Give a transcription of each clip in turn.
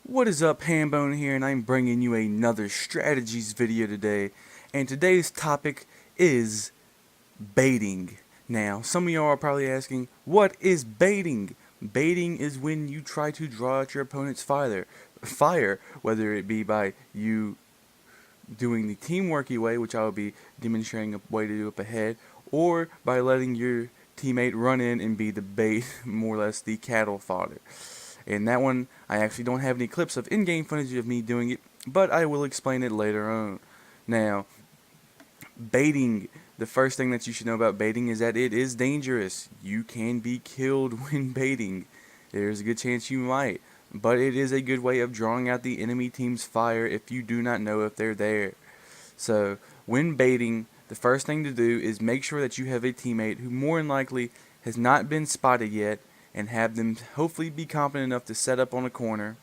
What is up, Hambone here, and I'm bringing you another strategies video today. And today's topic is baiting. Now, some of y'all are probably asking, what is baiting? Baiting is when you try to draw out your opponent's fire, whether it be by you doing the teamworky way, which I will be demonstrating a way to do up ahead, or by letting your teammate run in and be the bait, more or less the cattle fodder. And that one, I actually don't have any clips of in-game footage of me doing it, but I will explain it later on. Now, baiting, the first thing that you should know about baiting is that it is dangerous. You can be killed when baiting. There's a good chance you might, but it is a good way of drawing out the enemy team's fire if you do not know if they're there. So, when baiting, the first thing to do is make sure that you have a teammate who more than likely has not been spotted yet, and have them hopefully be competent enough to set up on a corner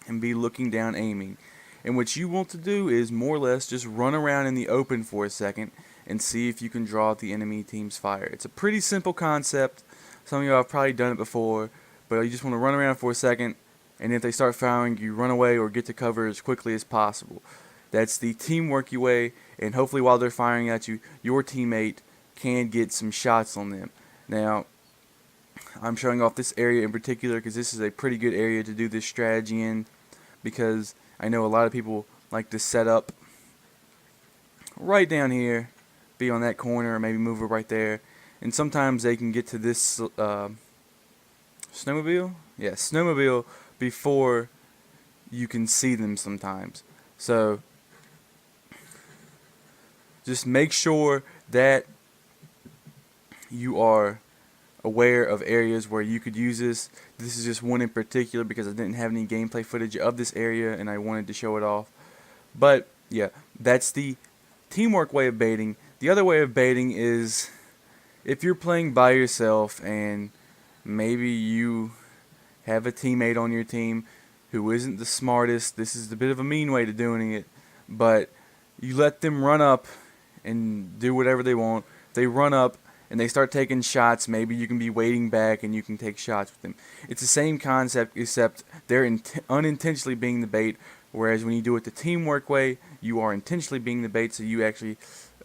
and be looking down aiming. And what you want to do is more or less just run around in the open for a second and see if you can draw out the enemy team's fire. It's a pretty simple concept. Some of you have probably done it before, but you just want to run around for a second, and if they start firing, you run away or get to cover as quickly as possible. That's the teamworky way, and hopefully while they're firing at you, your teammate can get some shots on them. Now, I'm showing off this area in particular because this is a pretty good area to do this strategy in, because I know a lot of people like to set up right down here, be on that corner, or maybe move it right there, and sometimes they can get to this snowmobile? Yeah, snowmobile before you can see them sometimes. So just make sure that you are aware of areas where you could use this. This is just one in particular because I didn't have any gameplay footage of this area and I wanted to show it off. But yeah, that's the teamwork way of baiting. The other way of baiting is if you're playing by yourself and maybe you have a teammate on your team who isn't the smartest. This is a bit of a mean way to doing it, but you let them run up and do whatever they want. They run up and they start taking shots. Maybe you can be waiting back and you can take shots with them. It's the same concept, except they're unintentionally being the bait, whereas when you do it the teamwork way, you are intentionally being the bait, so you actually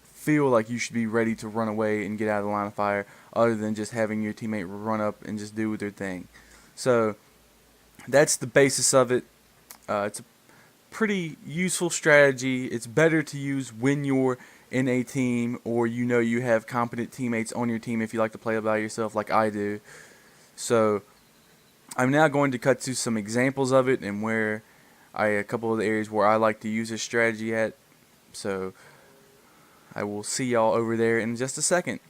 feel like you should be ready to run away and get out of the line of fire, other than just having your teammate run up and just do their thing. So that's the basis of it. It's a pretty useful strategy. It's better to use when you're in a team, or you know you have competent teammates on your team if you like to play by yourself like I do. So I'm now going to cut to some examples of it and where a couple of the areas where I like to use this strategy at. So I will see y'all over there in just a second.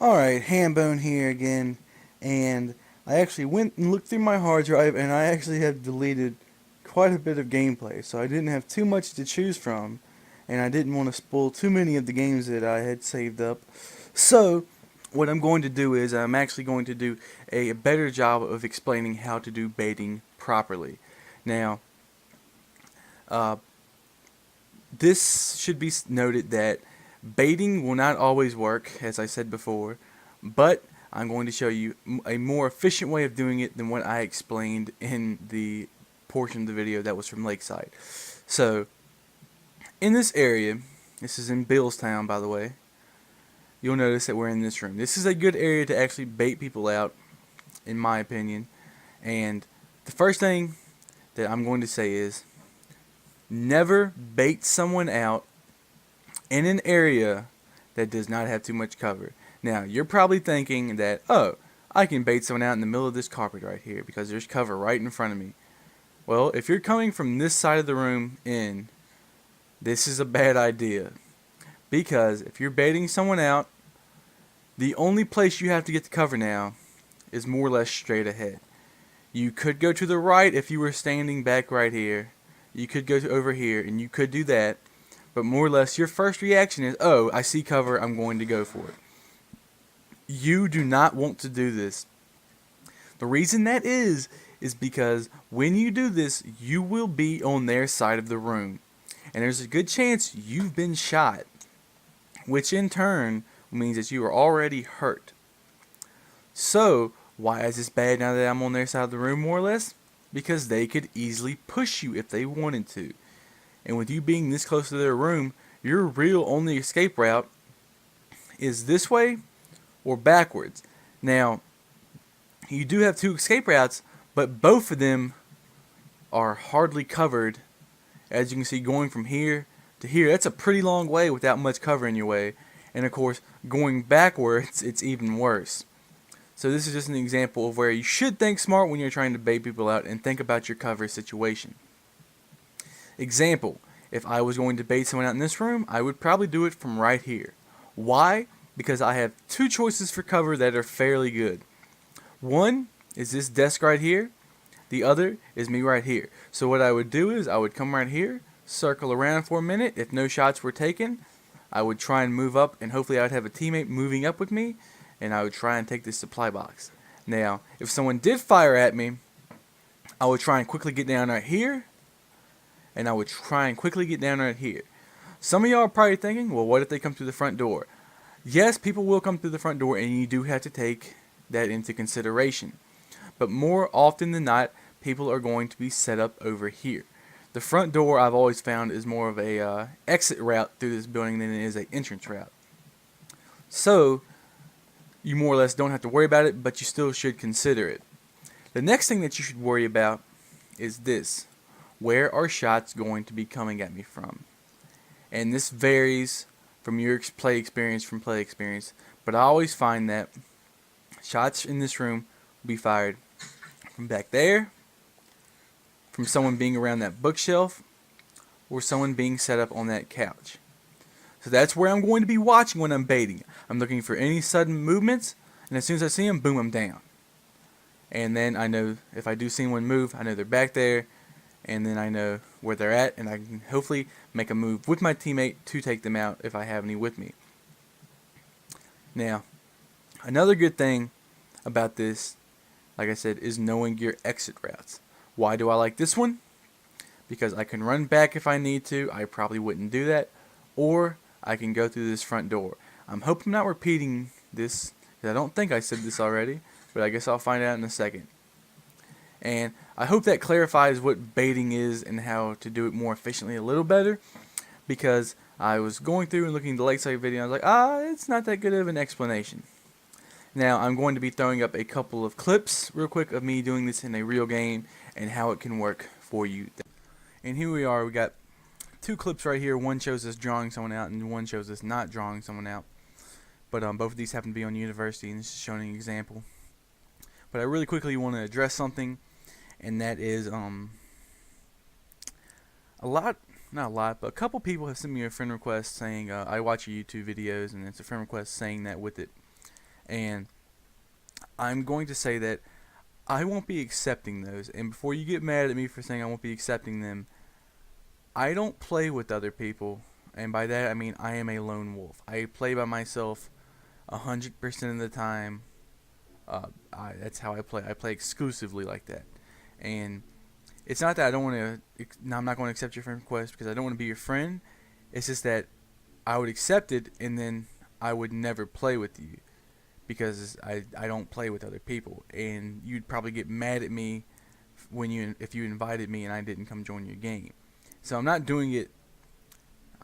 Alright, Hambone here again, and I actually went and looked through my hard drive and I actually have deleted quite a bit of gameplay, so I didn't have too much to choose from, and I didn't want to spoil too many of the games that I had saved up. So what I'm going to do is I'm actually going to do a better job of explaining how to do baiting properly. Now, this should be noted that baiting will not always work, as I said before, but I'm going to show you a more efficient way of doing it than what I explained in the portion of the video that was from Lakeside. So in this area, this is in Billstown, by the way, you'll notice that we're in this room. This is a good area to actually bait people out, in my opinion. And the first thing that I'm going to say is never bait someone out in an area that does not have too much cover. Now, you're probably thinking that, oh, I can bait someone out in the middle of this carpet right here because there's cover right in front of me. Well, if you're coming from this side of the room in, this is a bad idea, because if you're baiting someone out, the only place you have to get to cover now is more or less straight ahead. You could go to the right if you were standing back right here. You could go over here and you could do that, but more or less your first reaction is, oh, I see cover, I'm going to go for it. You do not want to do this. The reason that is because when you do this, you will be on their side of the room, and there's a good chance you've been shot, which in turn means that you are already hurt. So why is this bad now that I'm on their side of the room, more or less? because they could easily push you if they wanted to. And with you being this close to their room, your real only escape route is this way or backwards. Now, you do have two escape routes, but both of them are hardly covered. As you can see, going from here to here, that's a pretty long way without much cover in your way. And of course, going backwards, it's even worse. So this is just an example of where you should think smart when you're trying to bait people out and think about your cover situation. Example, if I was going to bait someone out in this room, I would probably do it from right here. Why? Because I have two choices for cover that are fairly good. One is this desk right here. The other is me right here. So what I would do is I would come right here, circle around for a minute. If no shots were taken, I would try and move up, and hopefully I would have a teammate moving up with me, and I would try and take this supply box. Now, if someone did fire at me, I would try and quickly get down right here, and I would try and quickly get down right here. Some of y'all are probably thinking, well, what if they come through the front door? Yes, people will come through the front door, and you do have to take that into consideration. But more often than not, people are going to be set up over here. The front door, I've always found, is more of a exit route through this building than it is an entrance route. So, you more or less don't have to worry about it, but you still should consider it. The next thing that you should worry about is this. Where are shots going to be coming at me from? And this varies from your play experience, but I always find that shots in this room will be fired from back there, from someone being around that bookshelf, or someone being set up on that couch. So that's where I'm going to be watching when I'm baiting. I'm looking for any sudden movements, and as soon as I see them, boom, I'm down. And then I know if I do see one move, I know they're back there, and then I know where they're at, and I can hopefully make a move with my teammate to take them out if I have any with me. Now, another good thing about this, like I said, is knowing your exit routes. Why do I like this one? Because I can run back if I need to. I probably wouldn't do that. Or I can go through this front door. I'm hoping I'm not repeating this, because I don't think I said this already, but I guess I'll find out in a second. And I hope that clarifies what baiting is and how to do it more efficiently a little better, because I was going through and looking at the Lakeside video and I was like, it's not that good of an explanation. Now I'm going to be throwing up a couple of clips real quick of me doing this in a real game and how it can work for you. And here we are, we got two clips right here. One shows us drawing someone out and one shows us not drawing someone out. But both of these happen to be on university, and this is showing an example. But I really quickly want to address something, and that is a couple people have sent me a friend request saying I watch your YouTube videos, and it's a friend request saying that with it. And I'm going to say that I won't be accepting those. And before you get mad at me for saying I won't be accepting them, I don't play with other people, and by that I mean I am a lone wolf. I play by myself 100% of the time. That's how I play. I play exclusively like that. And it's not that I'm not going to accept your friend request because I don't want to be your friend. It's just that I would accept it, and then I would never play with you because I don't play with other people, and you'd probably get mad at me if you invited me and I didn't come join your game. So I'm not doing it.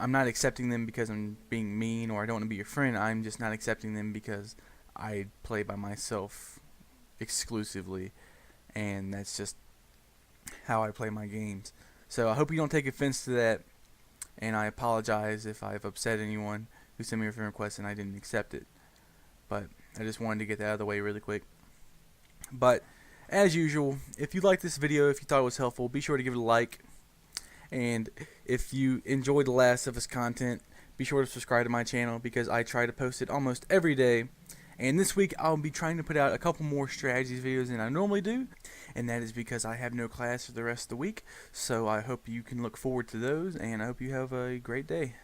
I'm not accepting them because I'm being mean or I don't want to be your friend. I'm just not accepting them because I play by myself exclusively, and that's just how I play my games. So I hope you don't take offense to that, and I apologize if I've upset anyone who sent me a friend request and I didn't accept it. But I just wanted to get that out of the way really quick. But as usual, if you liked this video, if you thought it was helpful, be sure to give it a like. And if you enjoyed the Last of Us content, be sure to subscribe to my channel because I try to post it almost every day. And this week I'll be trying to put out a couple more strategies videos than I normally do, and that is because I have no class for the rest of the week. So I hope you can look forward to those, and I hope you have a great day.